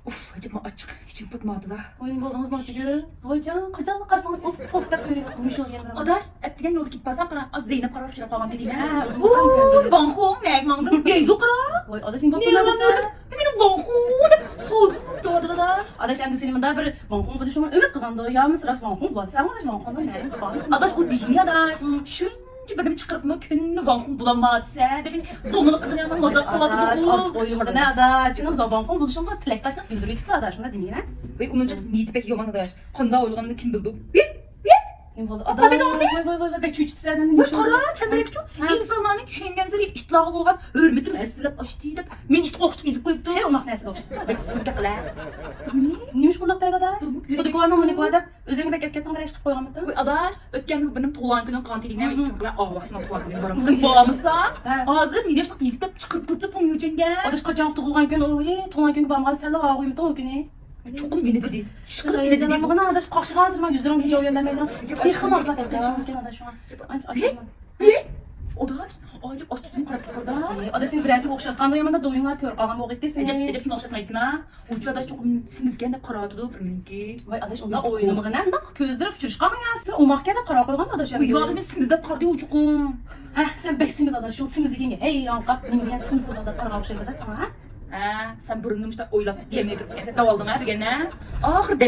Uf, acaba açık. İçim tutmadı da. Oyun buldunuz mu acıgı? Vay can, kaçan karsanız of da böyle sıkılmış oluyor. Adaş, ettigen yolda gitmezsem kana az Zeynep karar fışıra falan dediğine. Ha, uzun bakan Uuu, banko, ne mandım, geydo kara. Vay adaşın Niye bakımlar lan mısın? benim banko, soğuz, doğru da. Adaş hem de senin de bir bankon bu düşman ömür kazandı. Ya mı sırası bankon bu? Sen adaş bankonda ne? Adaş o değil ya adaş. Şunca benim çıkartma künlü banko bulamadıysa. Desin, sonunu kılıyamam, mazak Adaş kaladı. artık oyunumda ne adaş? Senin o bankon buluşumda tilektaşlık bildiriyor ki adaş. Ona demeyeyim ha? Ve onunca niyeti pek yaman adaş. Kanda oylanını kim bildi? Kim buldu? Adaş vay be çüçtü senden Bu kara, çemberek çok. İnsanların düşüngenzleri ihtılahı bolğan, hürmetim esirlep aştı edip, men işte qoştup izip koyuptu. Şey olmak nesi olmuş? Sizde qıla. Neymiş bundaq deydi adaş? Bu dikvanı mı dikvanı özüne bekep kettin qarayış qilib qo'ygan mıydın? Bu adaş, ötken benim tuğlan günün kantiline ve işin qıla ağlasına tuğlan günün baram. Bağlamısa, hazır mide çok izlep çıkıp kırtıp onu yücenge. Adaş qaçan tug'ilgan kun, tug'ilgan kun barmag'ini salla va qo'ymidi o kuni. Çok beni dedi. Şıkır beni Şıkır dedi. canım bana adaş qaqshig'a hozir men yuzlarim hiç o'ylanmayman. Hech qilmaslar chiqishi mumkin adaş şu an. Odaş, acaba astutun qarab turda. Adaş sen birasi o'xshatganda yomanda do'yinglar ko'rib qolgan bo'g'itdi sen. Ecep seni oxşatmaydı na. Ucu adaş çok sinizgen de qaratıdı birminki. Voy adaş unda o'yinimgina undaq ko'zlari fuchurishqa qilgansiz. Umoqga da qarab qo'ygan adaş. Bu yolda biz simizde qardı ucuqum. Ha sen beksimiz adaş şu simiz deganga heyron qolib nima degan simsiz adaş qarab o'xshaydi sana ha? Sen burunum işte oylap yemeğe gittin. Sen davaldım ha degene. Ahır